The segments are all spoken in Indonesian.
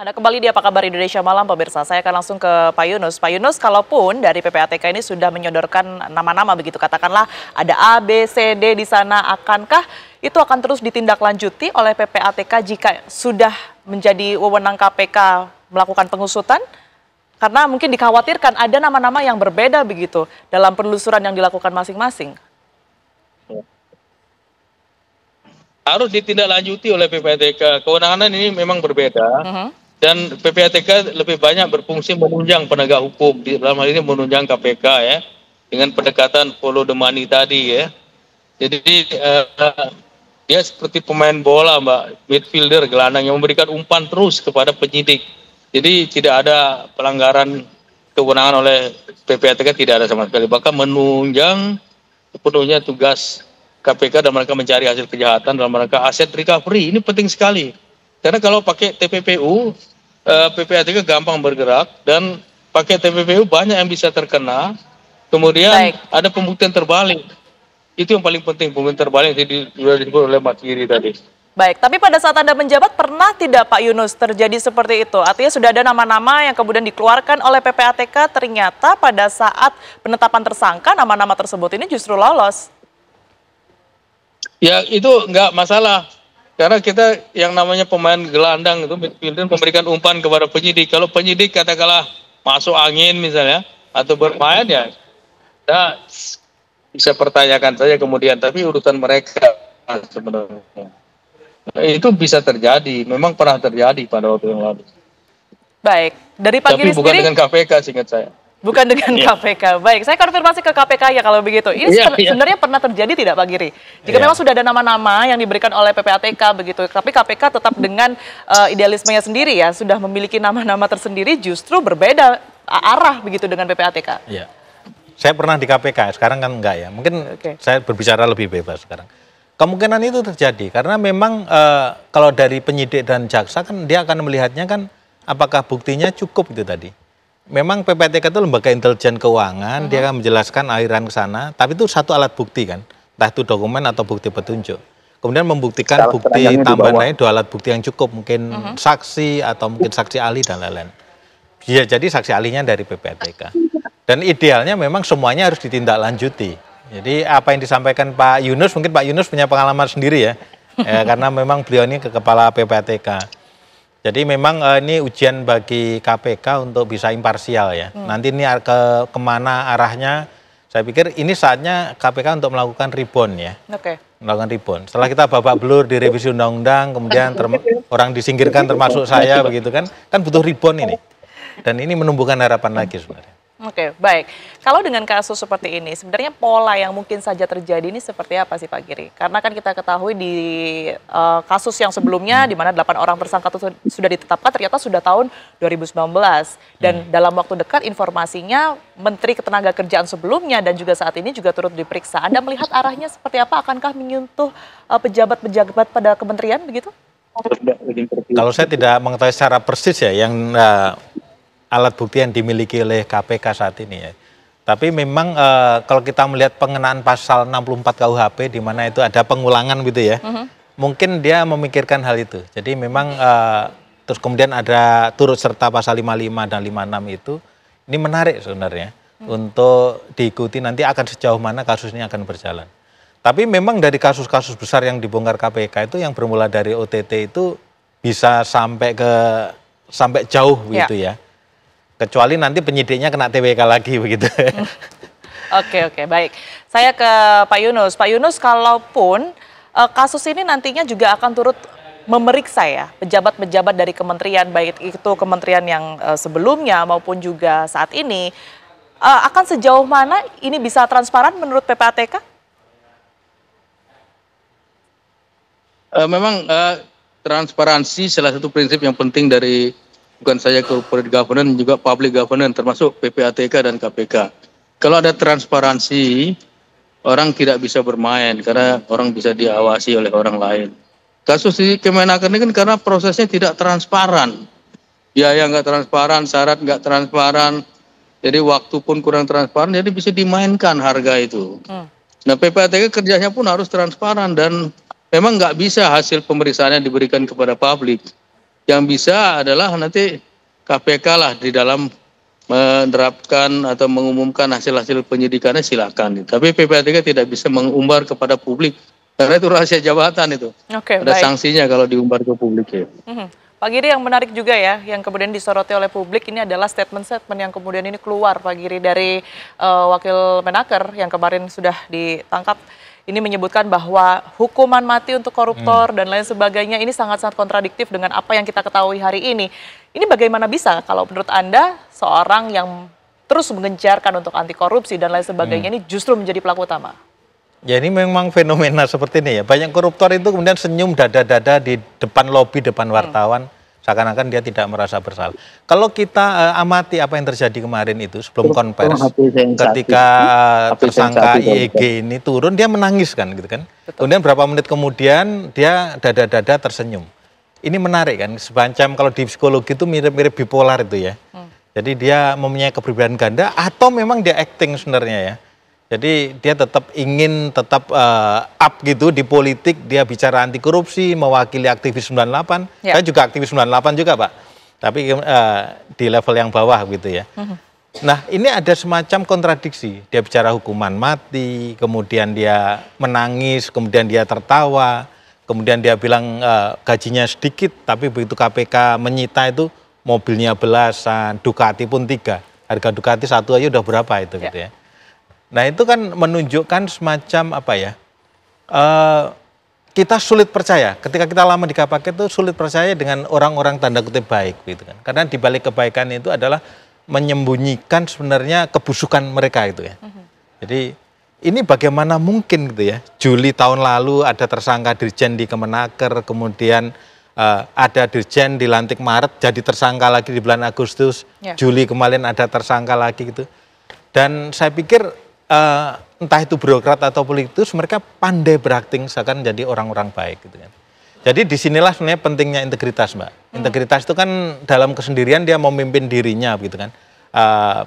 Anda kembali di Apa Kabar Indonesia Malam, pemirsa. Saya akan langsung ke Pak Yunus. Pak Yunus, kalaupun dari PPATK ini sudah menyodorkan nama-nama begitu, katakanlah ada A, B, C, D di sana, akankah itu akan terus ditindaklanjuti oleh PPATK jika sudah menjadi wewenang KPK melakukan pengusutan? Karena mungkin dikhawatirkan ada nama-nama yang berbeda begitu dalam penelusuran yang dilakukan masing-masing. Harus ditindaklanjuti oleh PPATK. Kewenangan ini memang berbeda. Dan PPATK lebih banyak berfungsi menunjang penegak hukum, dalam hal ini menunjang KPK ya, dengan pendekatan follow the money tadi ya. Jadi dia seperti pemain bola, Mbak, midfielder, gelandang yang memberikan umpan terus kepada penyidik. Jadi tidak ada pelanggaran kewenangan oleh PPATK, tidak ada sama sekali. Bahkan menunjang sepenuhnya tugas KPK dan mereka mencari hasil kejahatan dalam rangka aset recovery. Ini penting sekali. Karena kalau pakai TPPU, PPATK gampang bergerak, dan pakai TPPU banyak yang bisa terkena. Kemudian ada pembuktian terbalik. Itu yang paling penting, pembuktian terbalik yang sudah disebut oleh Mas Giri tadi. Baik, tapi pada saat Anda menjabat pernah tidak Pak Yunus terjadi seperti itu? Artinya sudah ada nama-nama yang kemudian dikeluarkan oleh PPATK, ternyata pada saat penetapan tersangka nama-nama tersebut ini justru lolos. Ya itu nggak masalah. Karena kita yang namanya pemain gelandang itu midfielder memberikan umpan kepada penyidik. Kalau penyidik katakanlah masuk angin misalnya atau bermain ya, kita bisa pertanyakan saja kemudian. Tapi urusan mereka sebenarnya itu bisa terjadi. Memang pernah terjadi pada waktu yang lalu. Baik, dari Pak Giri tapi bukan sendiri, dengan KPK seingat saya. Bukan dengan KPK. Baik, saya konfirmasi ke KPK ya kalau begitu. Ini sebenarnya pernah terjadi tidak Pak Giri? Jika memang sudah ada nama-nama yang diberikan oleh PPATK begitu, tapi KPK tetap dengan idealismenya sendiri ya, sudah memiliki nama-nama tersendiri, justru berbeda arah begitu dengan PPATK. Iya. Saya pernah di KPK, sekarang kan enggak ya. Mungkin saya berbicara lebih bebas sekarang. Kemungkinan itu terjadi karena memang kalau dari penyidik dan jaksa kan dia akan melihatnya kan apakah buktinya cukup itu tadi. Memang PPATK itu lembaga intelijen keuangan, dia akan menjelaskan aliran ke sana, tapi itu satu alat bukti kan, entah itu dokumen atau bukti petunjuk. Kemudian membuktikan bukti tambahan lain, dua alat bukti yang cukup, mungkin saksi atau mungkin saksi ahli dan lain-lain. Ya, jadi saksi ahlinya dari PPATK. Dan idealnya memang semuanya harus ditindaklanjuti. Jadi apa yang disampaikan Pak Yunus, mungkin Pak Yunus punya pengalaman sendiri ya, karena memang beliau ini kepala PPATK. Jadi memang ini ujian bagi KPK untuk bisa imparsial ya. Nanti ini kemana arahnya, saya pikir ini saatnya KPK untuk melakukan rebound ya. Melakukan rebound. Setelah kita babak belur di revisi undang-undang, kemudian orang disingkirkan termasuk saya begitu kan butuh rebound ini. Dan ini menumbuhkan harapan lagi sebenarnya. Oke, baik. Kalau dengan kasus seperti ini, sebenarnya pola yang mungkin saja terjadi ini seperti apa sih Pak Giri? Karena kan kita ketahui di kasus yang sebelumnya, di mana 8 orang tersangka itu sudah ditetapkan, ternyata sudah tahun 2019. Dan dalam waktu dekat informasinya Menteri Ketenagakerjaan sebelumnya dan juga saat ini juga turut diperiksa. Anda melihat arahnya seperti apa? Akankah menyentuh pejabat-pejabat pada kementerian begitu? Kalau saya tidak mengetahui secara persis ya, yang alat bukti yang dimiliki oleh KPK saat ini ya. Tapi memang kalau kita melihat pengenaan pasal 64 KUHP di mana itu ada pengulangan gitu ya. Mungkin dia memikirkan hal itu. Jadi memang terus kemudian ada turut serta pasal 55 dan 56 itu. Ini menarik sebenarnya untuk diikuti nanti akan sejauh mana kasus ini akan berjalan. Tapi memang dari kasus-kasus besar yang dibongkar KPK itu yang bermula dari OTT itu bisa sampai jauh gitu ya. Kecuali nanti penyidiknya kena TWK lagi begitu. Oke, baik. Saya ke Pak Yunus. Pak Yunus, kalaupun kasus ini nantinya juga akan turut memeriksa ya pejabat-pejabat dari kementerian, baik itu kementerian yang sebelumnya maupun juga saat ini, akan sejauh mana ini bisa transparan menurut PPATK? Memang transparansi salah satu prinsip yang penting dari bukan saja corporate governance, juga public governance, termasuk PPATK dan KPK. Kalau ada transparansi, orang tidak bisa bermain, karena orang bisa diawasi oleh orang lain. Kasus di Kemenaker ini kan karena prosesnya tidak transparan. Biaya nggak transparan, syarat nggak transparan, jadi waktu pun kurang transparan, jadi bisa dimainkan harga itu. Nah, PPATK kerjanya pun harus transparan, dan memang nggak bisa hasil pemeriksaannya diberikan kepada publik. Yang bisa adalah nanti KPK lah di dalam menerapkan atau mengumumkan hasil-hasil penyidikannya, silakan. Tapi PPATK tidak bisa mengumbar kepada publik karena itu rahasia jabatan itu. Oke, ada baik. Sanksinya kalau diumbar ke publik ya. Pak Giri, yang menarik juga ya, yang kemudian disoroti oleh publik ini adalah statement-statement yang kemudian ini keluar, Pak Giri, dari Wakil Menaker yang kemarin sudah ditangkap. Ini menyebutkan bahwa hukuman mati untuk koruptor dan lain sebagainya ini sangat-sangat kontradiktif dengan apa yang kita ketahui hari ini. Ini bagaimana bisa kalau menurut Anda seorang yang terus mengencarkan untuk anti korupsi dan lain sebagainya ini justru menjadi pelaku utama? Ya ini memang fenomena seperti ini ya. Banyak koruptor itu kemudian senyum dada-dada di depan lobi, depan wartawan. Seakan-akan dia tidak merasa bersalah. Kalau kita amati apa yang terjadi kemarin itu sebelum konvers, ketika tersangka IEG ini turun, dia menangis kan, gitu kan. Kemudian berapa menit kemudian dia dada-dada tersenyum. Ini menarik kan, semacam kalau di psikologi itu mirip-mirip bipolar itu ya. Jadi dia mempunyai kepribadian ganda atau memang dia acting sebenarnya ya. Jadi dia tetap ingin up gitu di politik, dia bicara anti korupsi, mewakili aktivis 98. Ya. Saya juga aktivis 98 juga Pak, tapi di level yang bawah gitu ya. Nah ini ada semacam kontradiksi, dia bicara hukuman mati, kemudian dia menangis, kemudian dia tertawa, kemudian dia bilang gajinya sedikit, tapi begitu KPK menyita itu mobilnya belasan, Ducati pun 3. Harga Ducati satu aja udah berapa itu gitu ya. Nah itu kan menunjukkan semacam apa ya, kita sulit percaya, ketika kita lama di KPK itu sulit percaya dengan orang-orang tanda kutip baik gitu kan. Karena di balik kebaikan itu adalah menyembunyikan sebenarnya kebusukan mereka itu ya. Jadi ini bagaimana mungkin gitu ya, Juli tahun lalu ada tersangka dirjen di Kemenaker, kemudian ada dirjen dilantik Maret jadi tersangka lagi di bulan Agustus, Juli kemarin ada tersangka lagi gitu. Dan saya pikir entah itu birokrat atau politikus, mereka pandai berakting seakan jadi orang-orang baik gitu kan. Jadi disinilah sebenarnya pentingnya integritas Mbak. Integritas itu kan dalam kesendirian dia memimpin dirinya gitu kan.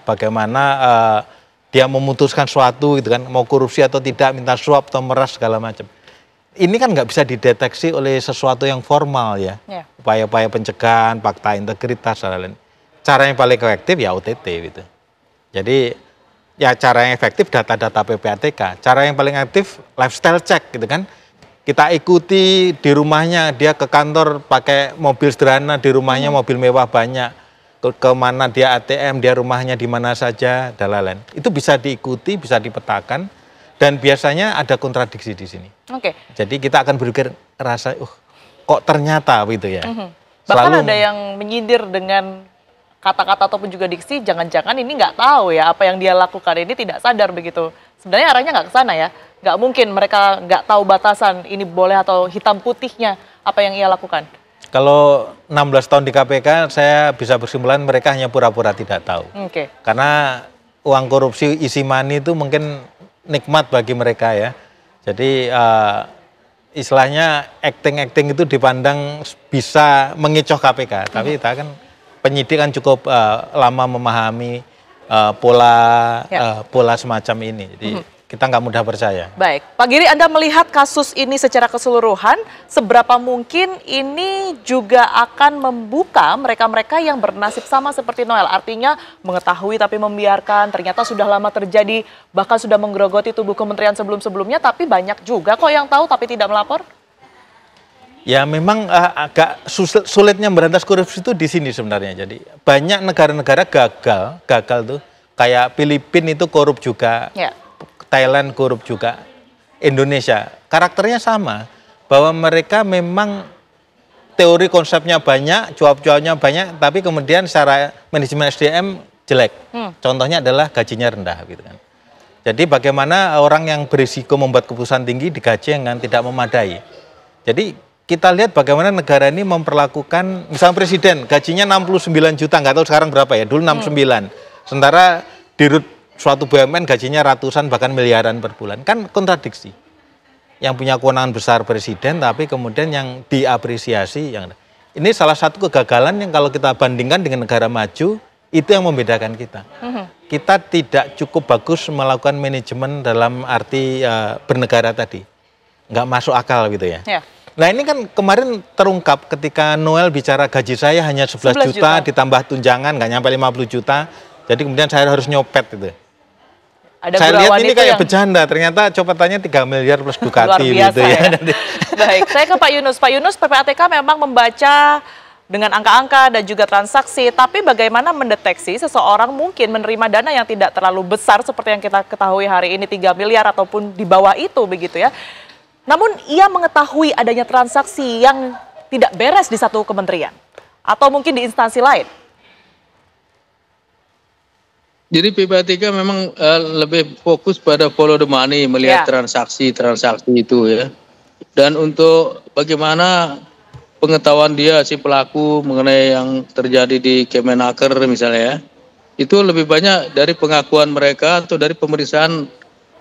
Bagaimana dia memutuskan suatu gitu kan, mau korupsi atau tidak, minta suap atau meras segala macam. Ini kan nggak bisa dideteksi oleh sesuatu yang formal ya. Upaya-upaya pencegahan, fakta integritas dan lain-lain. Cara yang paling efektif ya OTT gitu. Jadi ya cara yang efektif data-data PPATK, cara yang paling aktif lifestyle check gitu kan. Kita ikuti di rumahnya, dia ke kantor pakai mobil sederhana, di rumahnya mobil mewah banyak, kemana dia ATM, dia rumahnya di mana saja, dan lain-lain. Itu bisa diikuti, bisa dipetakan, dan biasanya ada kontradiksi di sini. Jadi kita akan berpikir rasa, kok ternyata gitu ya. Bahkan ada yang menyindir dengan kata-kata ataupun juga diksi, jangan-jangan ini nggak tahu ya apa yang dia lakukan, ini tidak sadar begitu. Sebenarnya arahnya nggak ke sana ya, nggak mungkin mereka nggak tahu batasan ini boleh atau hitam putihnya apa yang ia lakukan. Kalau 16 tahun di KPK, saya bisa berkesimpulan mereka hanya pura-pura tidak tahu. Karena uang korupsi isi money itu mungkin nikmat bagi mereka ya. Jadi istilahnya acting-acting itu dipandang bisa mengecoh KPK, tapi kita kan penyidik kan cukup lama memahami pola semacam ini, jadi kita nggak mudah percaya. Baik, Pak Giri, Anda melihat kasus ini secara keseluruhan, seberapa mungkin ini juga akan membuka mereka-mereka yang bernasib sama seperti Noel, artinya mengetahui tapi membiarkan, ternyata sudah lama terjadi, bahkan sudah menggerogoti tubuh kementerian sebelum-sebelumnya, tapi banyak juga kok yang tahu tapi tidak melapor? Ya memang agak sulitnya memberantas korupsi itu di sini sebenarnya. Jadi banyak negara-negara gagal tuh. Kayak Filipina itu korup juga, Thailand korup juga, Indonesia. Karakternya sama, bahwa mereka memang teori konsepnya banyak, cuap-cuapnya banyak, tapi kemudian secara manajemen SDM jelek. Contohnya adalah gajinya rendah gitu kan. Jadi bagaimana orang yang berisiko membuat keputusan tinggi digaji yang tidak memadai. Jadi kita lihat bagaimana negara ini memperlakukan, misalnya presiden gajinya 69 juta, nggak tahu sekarang berapa ya, dulu 69. Sementara di suatu BUMN gajinya ratusan bahkan miliaran per bulan, kan kontradiksi. Yang punya kewenangan besar presiden, tapi kemudian yang diapresiasi. Ini salah satu kegagalan yang kalau kita bandingkan dengan negara maju, itu yang membedakan kita. Kita tidak cukup bagus melakukan manajemen dalam arti bernegara tadi. Nggak masuk akal gitu ya. Nah ini kan kemarin terungkap ketika Noel bicara gaji saya hanya 11 juta ditambah tunjangan nggak nyampe 50 juta. Jadi kemudian saya harus nyopet itu. Ada saya lihat ini kayak yang... bercanda, ternyata copetannya 3 miliar plus Ducati. Luar biasa gitu ya. Baik, saya ke Pak Yunus. Pak Yunus, PPATK memang membaca dengan angka-angka dan juga transaksi, tapi bagaimana mendeteksi seseorang mungkin menerima dana yang tidak terlalu besar seperti yang kita ketahui hari ini 3 miliar ataupun di bawah itu begitu ya. Namun ia mengetahui adanya transaksi yang tidak beres di satu kementerian atau mungkin di instansi lain. Jadi PPATK memang lebih fokus pada follow the money, melihat transaksi-transaksi itu ya. Dan untuk bagaimana pengetahuan dia si pelaku mengenai yang terjadi di Kemenaker misalnya ya, itu lebih banyak dari pengakuan mereka atau dari pemeriksaan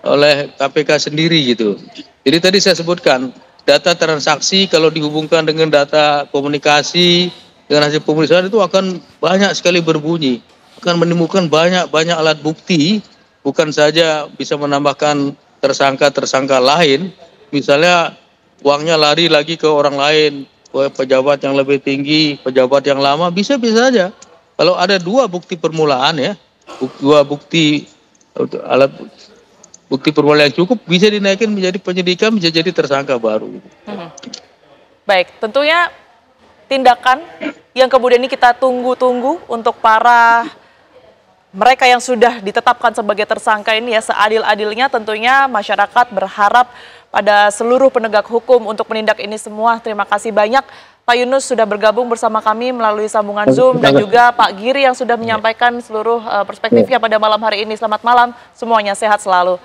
oleh KPK sendiri gitu. Jadi tadi saya sebutkan data transaksi kalau dihubungkan dengan data komunikasi dengan hasil pemeriksaan itu akan banyak sekali berbunyi, akan menemukan banyak alat bukti, bukan saja bisa menambahkan tersangka lain, misalnya uangnya lari lagi ke orang lain, ke pejabat yang lebih tinggi, pejabat yang lama, bisa saja. Kalau ada 2 bukti permulaan ya, 2 bukti alat bukti permulaan yang cukup, bisa dinaikkan menjadi penyidikan, bisa jadi tersangka baru. Baik, tentunya tindakan yang kemudian ini kita tunggu-tunggu untuk para mereka yang sudah ditetapkan sebagai tersangka ini ya, seadil-adilnya tentunya masyarakat berharap pada seluruh penegak hukum untuk menindak ini semua. Terima kasih banyak Pak Yunus sudah bergabung bersama kami melalui sambungan Zoom, dan juga Pak Giri yang sudah menyampaikan seluruh perspektifnya pada malam hari ini. Selamat malam, semuanya sehat selalu.